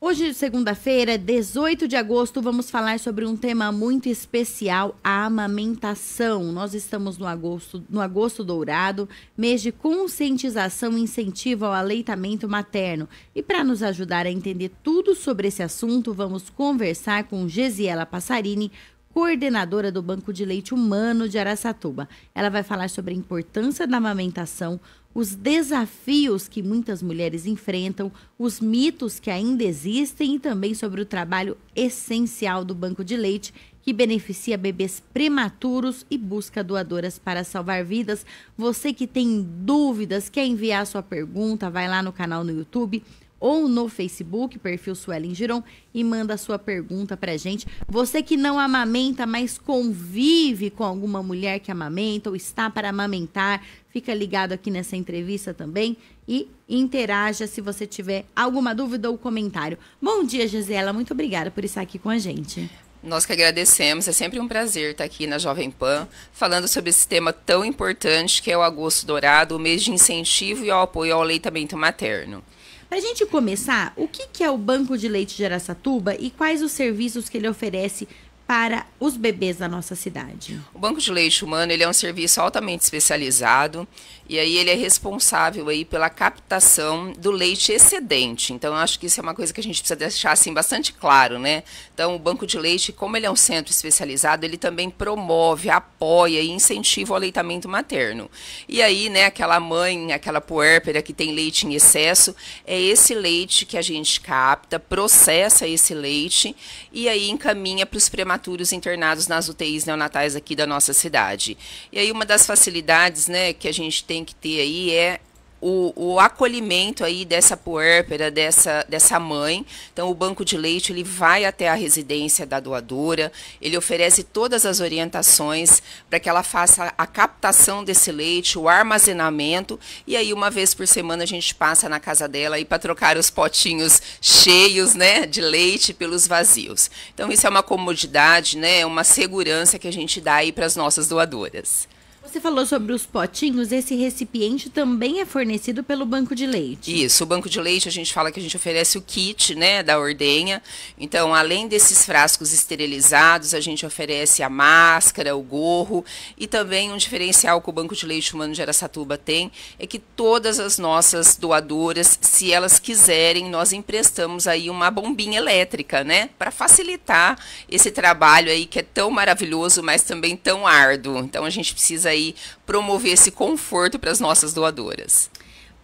Hoje, segunda-feira, 18 de agosto, vamos falar sobre um tema muito especial, a amamentação. Nós estamos no agosto dourado, mês de conscientização e incentivo ao aleitamento materno. E para nos ajudar a entender tudo sobre esse assunto, vamos conversar com Gesiela Passarini, coordenadora do Banco de Leite Humano de Araçatuba. Ela vai falar sobre a importância da amamentação, os desafios que muitas mulheres enfrentam, os mitos que ainda existem e também sobre o trabalho essencial do Banco de Leite, que beneficia bebês prematuros e busca doadoras para salvar vidas. Você que tem dúvidas, quer enviar sua pergunta, vai lá no canal no YouTube ou no Facebook, perfil Suelen Giron, e manda a sua pergunta pra gente. Você que não amamenta, mas convive com alguma mulher que amamenta ou está para amamentar, fica ligado aqui nessa entrevista também e interaja se você tiver alguma dúvida ou comentário. Bom dia, Gesiela, muito obrigada por estar aqui com a gente. Nós que agradecemos, é sempre um prazer estar aqui na Jovem Pan, falando sobre esse tema tão importante que é o Agosto Dourado, o mês de incentivo e ao apoio ao aleitamento materno. Para a gente começar, o que é o Banco de Leite de Araçatuba e quais os serviços que ele oferece para os bebês da nossa cidade? O Banco de Leite Humano ele é um serviço altamente especializado e aí ele é responsável aí pela captação do leite excedente. Então, eu acho que isso é uma coisa que a gente precisa deixar assim bastante claro, né? Então, o Banco de Leite, como ele é um centro especializado, ele também promove, apoia e incentiva o aleitamento materno. E aí, né, aquela mãe, aquela puérpera que tem leite em excesso, é esse leite que a gente capta, processa esse leite e aí encaminha para os prematuros internados nas UTIs neonatais aqui da nossa cidade. E aí uma das facilidades, né, que a gente tem que ter aí é o acolhimento aí dessa puérpera, dessa mãe. Então, o Banco de Leite, ele vai até a residência da doadora, ele oferece todas as orientações para que ela faça a captação desse leite, o armazenamento, e aí uma vez por semana a gente passa na casa dela aí para trocar os potinhos cheios, né, de leite pelos vazios. Então, isso é uma comodidade, né, uma segurança que a gente dá aí para as nossas doadoras. Você falou sobre os potinhos, esse recipiente também é fornecido pelo Banco de Leite. Isso, o Banco de Leite, a gente fala que a gente oferece o kit, né, da ordenha. Então, além desses frascos esterilizados, a gente oferece a máscara, o gorro e também um diferencial que o Banco de Leite Humano de Araçatuba tem, é que todas as nossas doadoras, se elas quiserem, nós emprestamos aí uma bombinha elétrica, né, para facilitar esse trabalho aí que é tão maravilhoso, mas também tão árduo. Então, a gente precisa aí promover esse conforto para as nossas doadoras.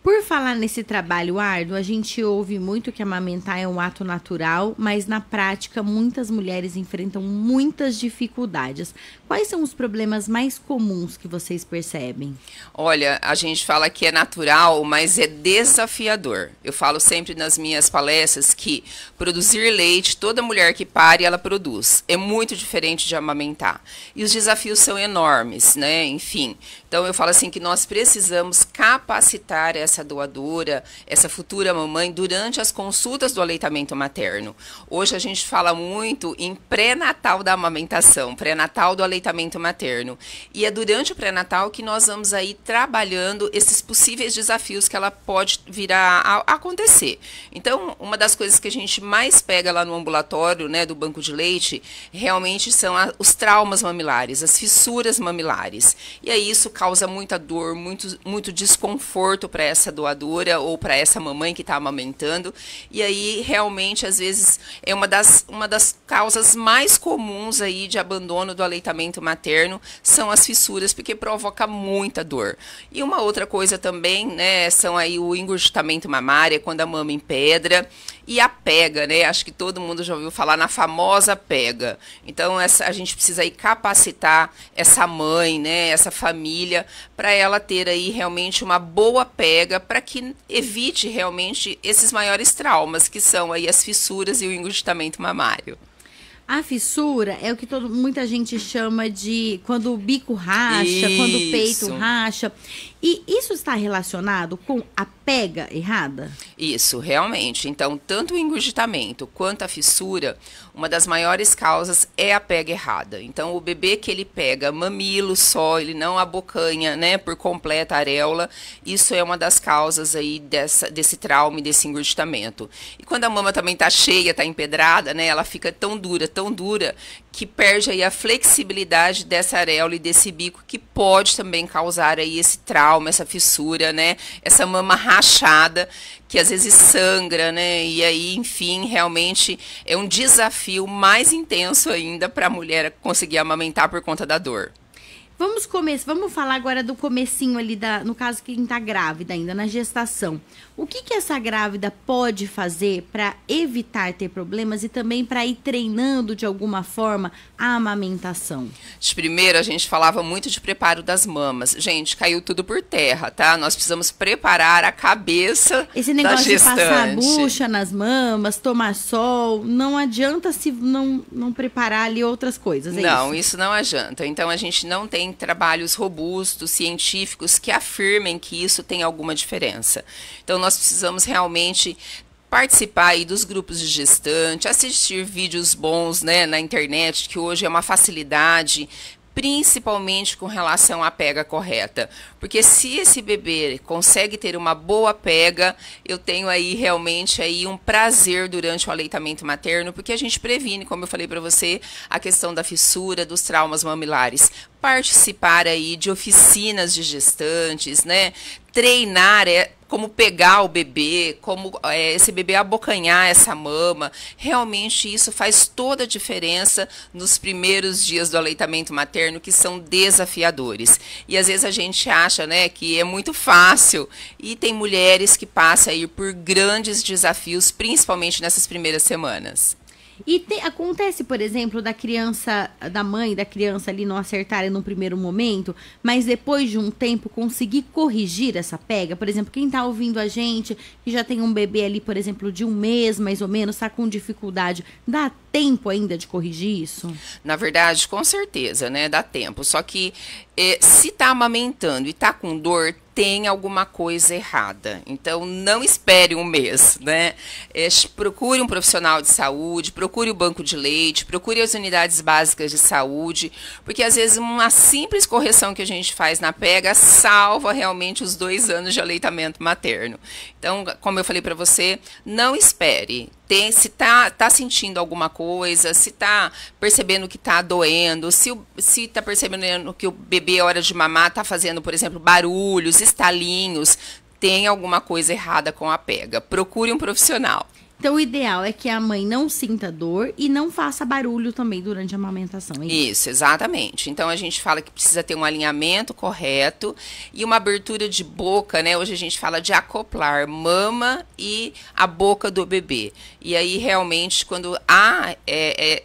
Por falar nesse trabalho árduo, a gente ouve muito que amamentar é um ato natural, mas na prática muitas mulheres enfrentam muitas dificuldades. Quais são os problemas mais comuns que vocês percebem? Olha, a gente fala que é natural, mas é desafiador. Eu falo sempre nas minhas palestras que produzir leite, toda mulher que pare, ela produz. É muito diferente de amamentar. E os desafios são enormes, né? Enfim, então eu falo assim que nós precisamos capacitar essa doadora, essa futura mamãe, durante as consultas do aleitamento materno. Hoje a gente fala muito em pré-natal da amamentação, pré-natal do aleitamento materno. E é durante o pré-natal que nós vamos aí trabalhando esses possíveis desafios que ela pode vir a acontecer. Então, uma das coisas que a gente mais pega lá no ambulatório, né, do Banco de Leite, realmente são os traumas mamilares, as fissuras mamilares. E aí isso causa muita dor, muito desconforto para essa doadora ou para essa mamãe que está amamentando. E aí, realmente, às vezes, é uma das causas mais comuns aí de abandono do aleitamento materno, são as fissuras, porque provoca muita dor. E uma outra coisa também, né, são aí o engurgitamento mamário, quando a mama empedra, e a pega, né? Acho que todo mundo já ouviu falar na famosa pega. Então, a gente precisa aí capacitar essa mãe, né, essa família, para ela ter aí realmente uma boa pega, para que evite realmente esses maiores traumas, que são aí as fissuras e o engurgitamento mamário. A fissura é o que muita gente chama de quando o bico racha, quando o peito racha. E isso está relacionado com a pega errada? Isso, realmente. Então, tanto o engurgitamento quanto a fissura, uma das maiores causas é a pega errada. Então, o bebê que ele pega mamilo só, ele não abocanha, né, por completa a areola, isso é uma das causas aí desse trauma e desse engurgitamento. E quando a mama também tá cheia, tá empedrada, né, ela fica tão dura, que perde aí a flexibilidade dessa areola e desse bico, que pode também causar aí esse trauma, essa fissura, né, essa mama rachada, que às vezes sangra, né? E aí, enfim, realmente é um desafio mais intenso ainda para a mulher conseguir amamentar por conta da dor. Vamos falar agora do comecinho ali, no caso quem está grávida ainda, na gestação. O que essa grávida pode fazer para evitar ter problemas e também para ir treinando de alguma forma a amamentação? De primeiro, a gente falava muito de preparo das mamas. Gente, caiu tudo por terra, tá? Nós precisamos preparar a cabeça esse negócio da gestante. De passar bucha nas mamas, tomar sol, não adianta se não preparar ali outras coisas, é não, isso não adianta. Então, a gente não tem trabalhos robustos, científicos, que afirmem que isso tem alguma diferença. Então, nós precisamos realmente participar aí dos grupos de gestante, assistir vídeos bons, né, na internet, que hoje é uma facilidade, principalmente com relação à pega correta. Porque se esse bebê consegue ter uma boa pega, eu tenho aí realmente aí um prazer durante o aleitamento materno, porque a gente previne, como eu falei para você, a questão da fissura, dos traumas mamilares. Participar aí de oficinas de gestantes, né? Treinar como pegar o bebê, como esse bebê abocanhar essa mama. Realmente isso faz toda a diferença nos primeiros dias do aleitamento materno, que são desafiadores. E às vezes a gente acha, né, que é muito fácil, e tem mulheres que passam aí por grandes desafios, principalmente nessas primeiras semanas. E acontece, por exemplo, da mãe da criança ali não acertarem no primeiro momento, mas depois de um tempo conseguir corrigir essa pega? Por exemplo, quem está ouvindo a gente, que já tem um bebê ali, por exemplo, de um mês mais ou menos, está com dificuldade, dá tempo ainda de corrigir isso? Na verdade, com certeza, né? Dá tempo. Só que se está amamentando e está com dor, tem alguma coisa errada. Então, não espere um mês, né? Procure um profissional de saúde, procure o banco de leite, procure as unidades básicas de saúde, porque às vezes uma simples correção que a gente faz na pega salva realmente os 2 anos de aleitamento materno. Então, como eu falei para você, não espere. Se tá sentindo alguma coisa, se tá percebendo que tá doendo, se tá percebendo que o bebê, a hora de mamar, tá fazendo, por exemplo, barulhos, estalinhos, tem alguma coisa errada com a pega. Procure um profissional. Então, o ideal é que a mãe não sinta dor e não faça barulho também durante a amamentação. É isso? Isso, exatamente. Então, a gente fala que precisa ter um alinhamento correto e uma abertura de boca, né? Hoje a gente fala de acoplar mama e a boca do bebê. E aí, realmente, quando há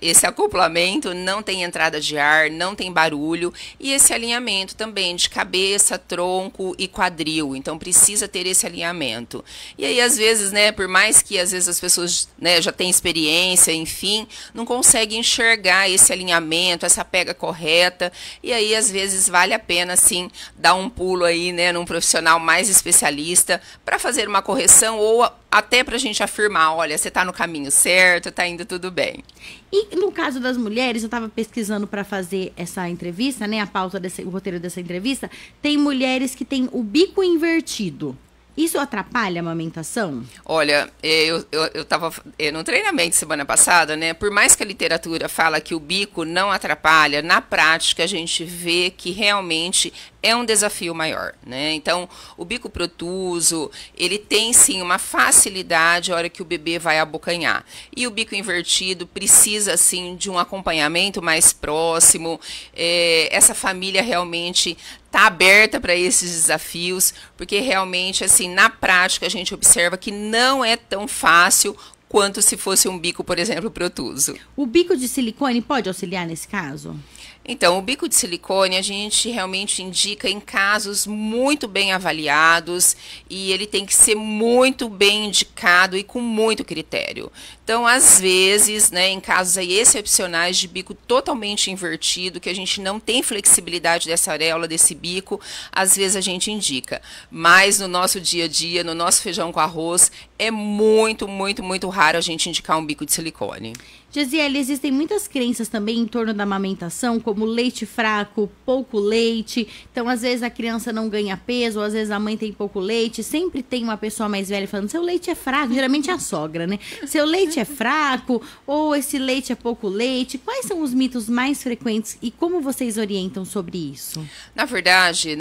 esse acoplamento, não tem entrada de ar, não tem barulho. E esse alinhamento também de cabeça, tronco e quadril. Então, precisa ter esse alinhamento. E aí, às vezes, né, por mais que às vezes as pessoas, né, já têm experiência, enfim, não conseguem enxergar esse alinhamento, essa pega correta, e aí às vezes vale a pena sim dar um pulo aí, né, num profissional mais especialista para fazer uma correção ou até para a gente afirmar, olha, você está no caminho certo, está indo tudo bem. E no caso das mulheres, eu estava pesquisando para fazer essa entrevista, né, a pauta o roteiro dessa entrevista, tem mulheres que têm o bico invertido. Isso atrapalha a amamentação? Olha, eu estava no treinamento semana passada, né? Por mais que a literatura fala que o bico não atrapalha, na prática a gente vê que realmente é um desafio maior, né? Então, o bico protuso, ele tem sim uma facilidade a hora que o bebê vai abocanhar. E o bico invertido precisa sim de um acompanhamento mais próximo. Essa família realmente está aberta para esses desafios, porque realmente, assim, na prática a gente observa que não é tão fácil quanto se fosse um bico, por exemplo, protuso. O bico de silicone pode auxiliar nesse caso? Então, o bico de silicone a gente realmente indica em casos muito bem avaliados e ele tem que ser muito bem indicado e com muito critério. Então, às vezes, né, em casos aí excepcionais de bico totalmente invertido, que a gente não tem flexibilidade dessa areola, desse bico, às vezes a gente indica. Mas no nosso dia a dia, no nosso feijão com arroz, é muito, muito, muito raro a gente indicar um bico de silicone. Gesiele, existem muitas crenças também em torno da amamentação, como leite fraco, pouco leite. Então, às vezes a criança não ganha peso, ou às vezes a mãe tem pouco leite. Sempre tem uma pessoa mais velha falando, seu leite é fraco. Geralmente é a sogra, né? Seu leite é fraco, ou esse leite é pouco leite. Quais são os mitos mais frequentes e como vocês orientam sobre isso? Na verdade,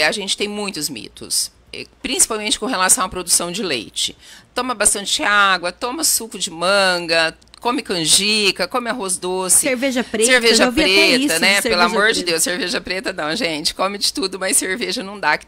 a gente tem muitos mitos, principalmente com relação à produção de leite. Toma bastante água, toma suco de manga, come canjica, come arroz doce. Cerveja preta. Cerveja preta, né? Pelo amor preta. de Deus, cerveja preta não, gente. Come de tudo, mas cerveja não dá, que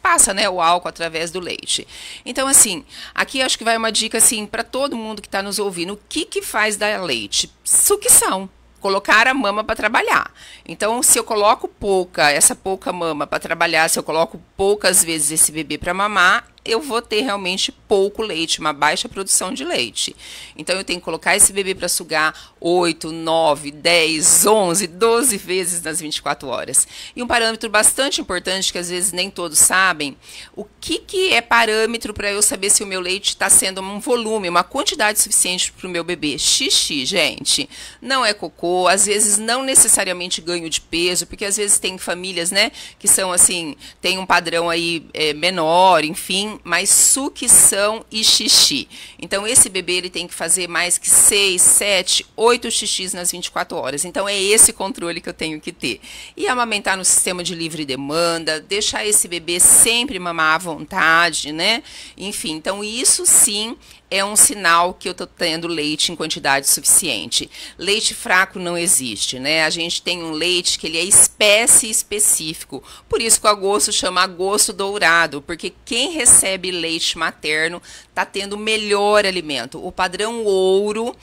passa, né, o álcool através do leite. Então, assim, aqui acho que vai uma dica, assim, para todo mundo que está nos ouvindo. O que faz dar leite? Sucção. Colocar a mama para trabalhar. Então, se eu coloco essa pouca mama para trabalhar, se eu coloco poucas vezes esse bebê para mamar, eu vou ter realmente pouco leite, uma baixa produção de leite. Então, eu tenho que colocar esse bebê para sugar 8, 9, 10, 11, 12 vezes nas 24 horas. E um parâmetro bastante importante, que às vezes nem todos sabem, o que é parâmetro para eu saber se o meu leite está sendo um volume, uma quantidade suficiente para o meu bebê? Xixi, gente. Não é cocô, às vezes não necessariamente ganho de peso, porque às vezes tem famílias, né, que são assim, tem um padrão aí menor, enfim, mas sucção e xixi. Então, esse bebê ele tem que fazer mais que 6, 7, 8 xixis nas 24 horas. Então, é esse controle que eu tenho que ter. E amamentar no sistema de livre demanda, deixar esse bebê sempre mamar à vontade, né? Enfim, então isso sim é um sinal que eu estou tendo leite em quantidade suficiente. Leite fraco não existe, né? A gente tem um leite que ele é espécie específico. Por isso que o agosto chama agosto dourado, porque quem recebe leite materno está tendo o melhor alimento. O padrão ouro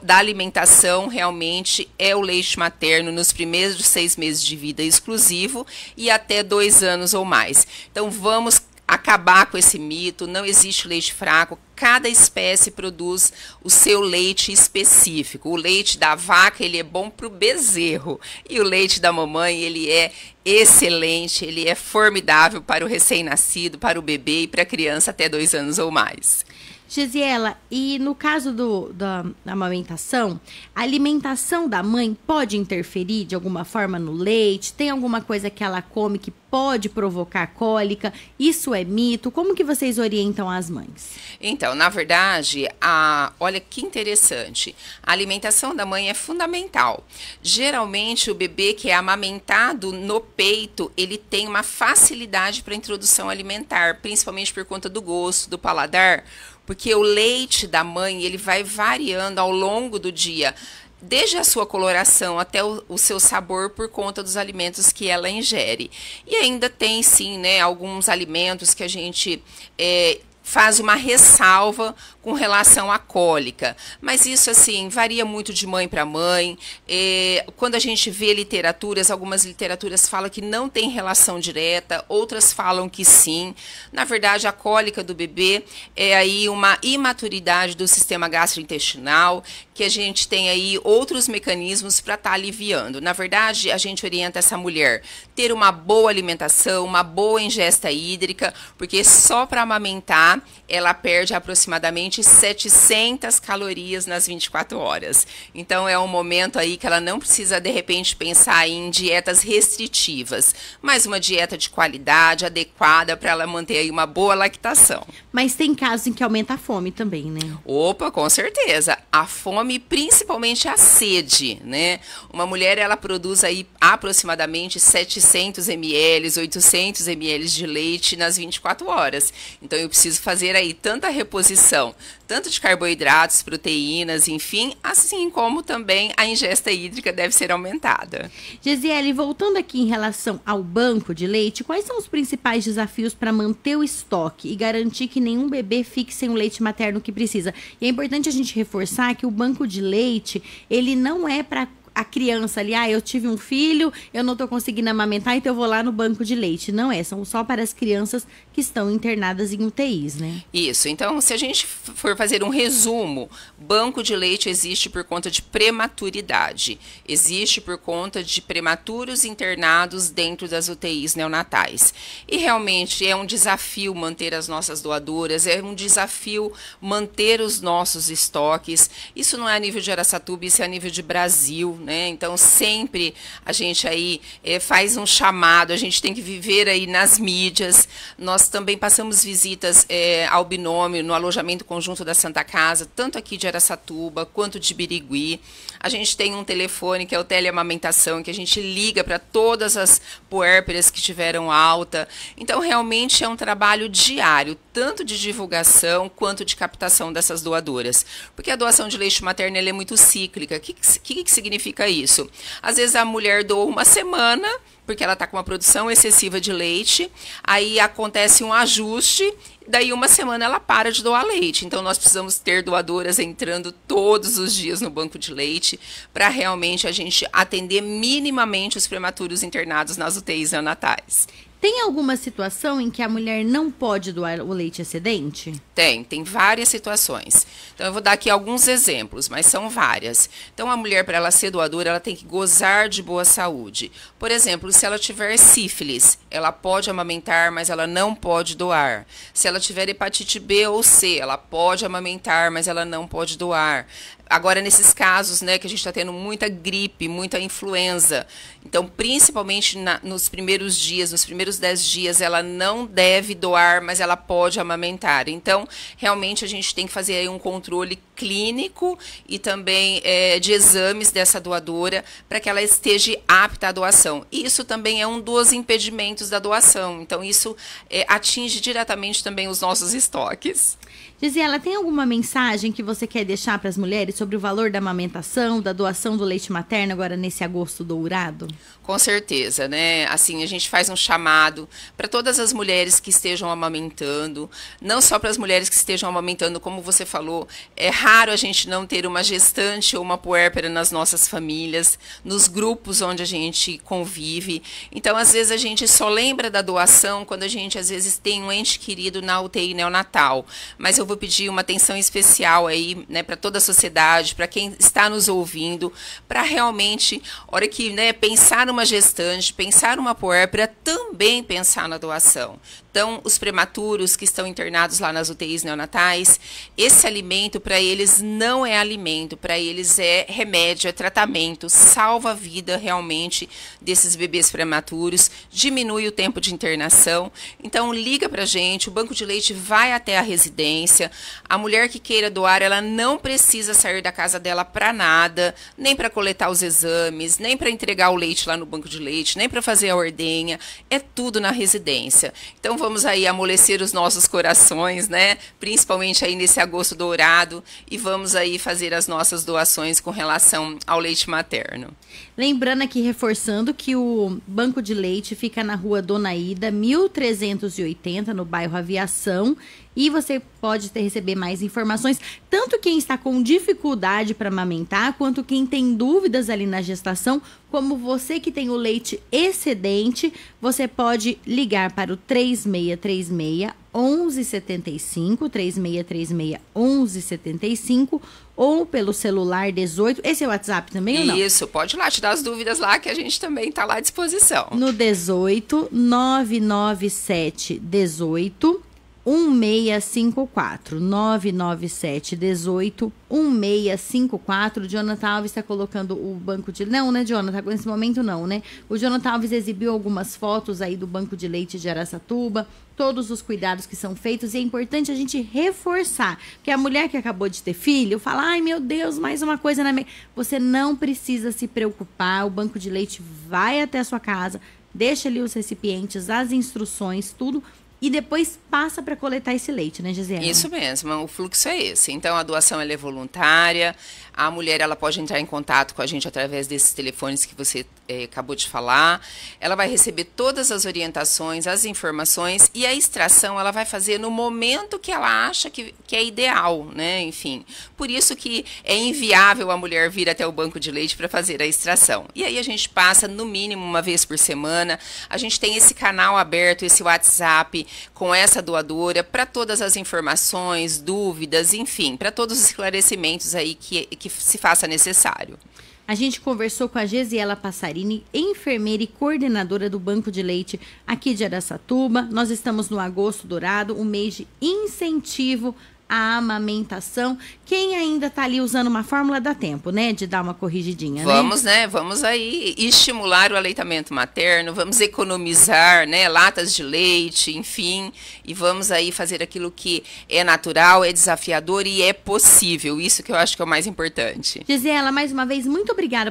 da alimentação realmente é o leite materno nos primeiros 6 meses de vida exclusivo e até 2 anos ou mais. Então vamos acabar com esse mito, não existe leite fraco, cada espécie produz o seu leite específico. O leite da vaca, ele é bom para o bezerro, e o leite da mamãe, ele é excelente, ele é formidável para o recém-nascido, para o bebê e para a criança até 2 anos ou mais. Gesiela, e no caso da amamentação, a alimentação da mãe pode interferir de alguma forma no leite? Tem alguma coisa que ela come que pode provocar cólica? Isso é mito? Como que vocês orientam as mães? Então, na verdade, olha que interessante, a alimentação da mãe é fundamental. Geralmente, o bebê que é amamentado no peito, ele tem uma facilidade para a introdução alimentar, principalmente por conta do gosto, do paladar, porque o leite da mãe, ele vai variando ao longo do dia, desde a sua coloração até o seu sabor por conta dos alimentos que ela ingere. E ainda tem, sim, né, alguns alimentos que a gente faz uma ressalva com relação à cólica, mas isso assim varia muito de mãe para mãe. Quando a gente vê literaturas, algumas literaturas falam que não tem relação direta, outras falam que sim. Na verdade, a cólica do bebê é aí uma imaturidade do sistema gastrointestinal, que a gente tem aí outros mecanismos para estar aliviando. Na verdade, a gente orienta essa mulher ter uma boa alimentação, uma boa ingesta hídrica, porque só para amamentar ela perde aproximadamente 700 calorias nas 24 horas. Então, é um momento aí que ela não precisa, de repente, pensar em dietas restritivas, mas uma dieta de qualidade, adequada, para ela manter aí uma boa lactação. Mas tem casos em que aumenta a fome também, né? Opa, com certeza. A fome, principalmente a sede, né? Uma mulher, ela produz aí aproximadamente 700 ml, 800 ml de leite nas 24 horas. Então, eu preciso fazer aí tanta reposição, tanto de carboidratos, proteínas, enfim, assim como também a ingesta hídrica deve ser aumentada. Gesiele, voltando aqui em relação ao banco de leite, quais são os principais desafios para manter o estoque e garantir que nenhum bebê fique sem o leite materno que precisa? E é importante a gente reforçar que o banco de leite, ele não é para a criança ali, eu tive um filho, eu não tô conseguindo amamentar, então eu vou lá no banco de leite. Não é, são só para as crianças que estão internadas em UTIs, né? Isso, então se a gente for fazer um resumo, banco de leite existe por conta de prematuridade, existe por conta de prematuros internados dentro das UTIs neonatais. E realmente é um desafio manter as nossas doadoras, é um desafio manter os nossos estoques. Isso não é a nível de Araçatuba, isso é a nível de Brasil, né? Então sempre a gente aí faz um chamado, a gente tem que viver aí nas mídias. Nós também passamos visitas ao binômio no alojamento conjunto da Santa Casa, tanto aqui de Araçatuba quanto de Birigui. A gente tem um telefone que é o teleamamentação, que a gente liga para todas as puérperas que tiveram alta. Então realmente é um trabalho diário, tanto de divulgação quanto de captação dessas doadoras. Porque a doação de leite materno ela é muito cíclica. O que significa isso? Às vezes a mulher doa uma semana, porque ela está com uma produção excessiva de leite, aí acontece um ajuste, daí uma semana ela para de doar leite. Então nós precisamos ter doadoras entrando todos os dias no banco de leite para realmente a gente atender minimamente os prematuros internados nas UTIs neonatais. Tem alguma situação em que a mulher não pode doar o leite excedente? Tem várias situações. Então eu vou dar aqui alguns exemplos, mas são várias. Então a mulher, para ela ser doadora, ela tem que gozar de boa saúde. Por exemplo, se ela tiver sífilis, ela pode amamentar, mas ela não pode doar. Se ela tiver hepatite B ou C, ela pode amamentar, mas ela não pode doar. Agora, nesses casos, né, que a gente está tendo muita gripe, muita influenza, então, principalmente nos primeiros dias, nos primeiros 10 dias, ela não deve doar, mas ela pode amamentar. Então, realmente, a gente tem que fazer aí um controle clínico e também de exames dessa doadora para que ela esteja apta à doação. Isso também é um dos impedimentos da doação. Então, isso atinge diretamente também os nossos estoques. Gisela, tem alguma mensagem que você quer deixar para as mulheres sobre o valor da amamentação, da doação do leite materno agora nesse agosto dourado? Com certeza, né? Assim, a gente faz um chamado para todas as mulheres que estejam amamentando, não só para as mulheres que estejam amamentando, como você falou, é raro a gente não ter uma gestante ou uma puérpera nas nossas famílias, nos grupos onde a gente convive. Então, às vezes, a gente só lembra da doação quando a gente, às vezes, tem um ente querido na UTI neonatal. Mas eu vou pedir uma atenção especial aí, né, para toda a sociedade, para quem está nos ouvindo, para realmente, hora que, né, pensar numa gestante, pensar numa puérpera, também pensar na doação. Então, os prematuros que estão internados lá nas UTIs neonatais, esse alimento para eles não é alimento, para eles é remédio, é tratamento, salva a vida realmente desses bebês prematuros, diminui o tempo de internação. Então, liga para a gente, o banco de leite vai até a residência. A mulher que queira doar, ela não precisa sair da casa dela para nada, nem para coletar os exames, nem para entregar o leite lá no banco de leite, nem para fazer a ordenha, é tudo na residência. Então, vamos aí amolecer os nossos corações, né? Principalmente aí nesse agosto dourado, e vamos aí fazer as nossas doações com relação ao leite materno. Lembrando aqui, reforçando que o banco de leite fica na rua Dona Ida, 1380, no bairro Aviação. E você pode receber mais informações, tanto quem está com dificuldade para amamentar, quanto quem tem dúvidas ali na gestação, como você que tem o leite excedente, você pode ligar para o 3636 1175, 3636 1175, ou pelo celular 18. Esse é o WhatsApp também ou não? Isso, pode ir lá, tirar as dúvidas lá, que a gente também está lá à disposição. No 18 997 18 1654, 997 18 1654. Jonathan Alves está colocando o banco de... Não, né, Jonathan? Nesse momento não, né? O Jonathan Alves exibiu algumas fotos aí do banco de leite de Araçatuba, todos os cuidados que são feitos, e é importante a gente reforçar, porque a mulher que acabou de ter filho fala, ai meu Deus, mais uma coisa na minha... Você não precisa se preocupar, o banco de leite vai até a sua casa, deixa ali os recipientes, as instruções, tudo, e depois passa para coletar esse leite, né, Gisela? Isso mesmo, o fluxo é esse. Então, a doação ela é voluntária, A mulher, ela pode entrar em contato com a gente através desses telefones que você acabou de falar. Ela vai receber todas as orientações, as informações, e a extração ela vai fazer no momento que ela acha que é ideal, né? Enfim, por isso que é inviável a mulher vir até o banco de leite para fazer a extração. E aí a gente passa no mínimo uma vez por semana. A gente tem esse canal aberto, esse WhatsApp com essa doadora para todas as informações, dúvidas, enfim, para todos os esclarecimentos aí que se faça necessário. A gente conversou com a Gesiela Passarini, enfermeira e coordenadora do Banco de Leite aqui de Araçatuba. Nós estamos no Agosto Dourado, um mês de incentivo à amamentação. Quem ainda tá ali usando uma fórmula dá tempo, né? De dar uma corrigidinha, vamos, né? Vamos aí estimular o aleitamento materno, vamos economizar, né? Latas de leite, enfim. E vamos aí fazer aquilo que é natural, é desafiador e é possível. Isso que eu acho que é o mais importante. Gisela, mais uma vez, muito obrigada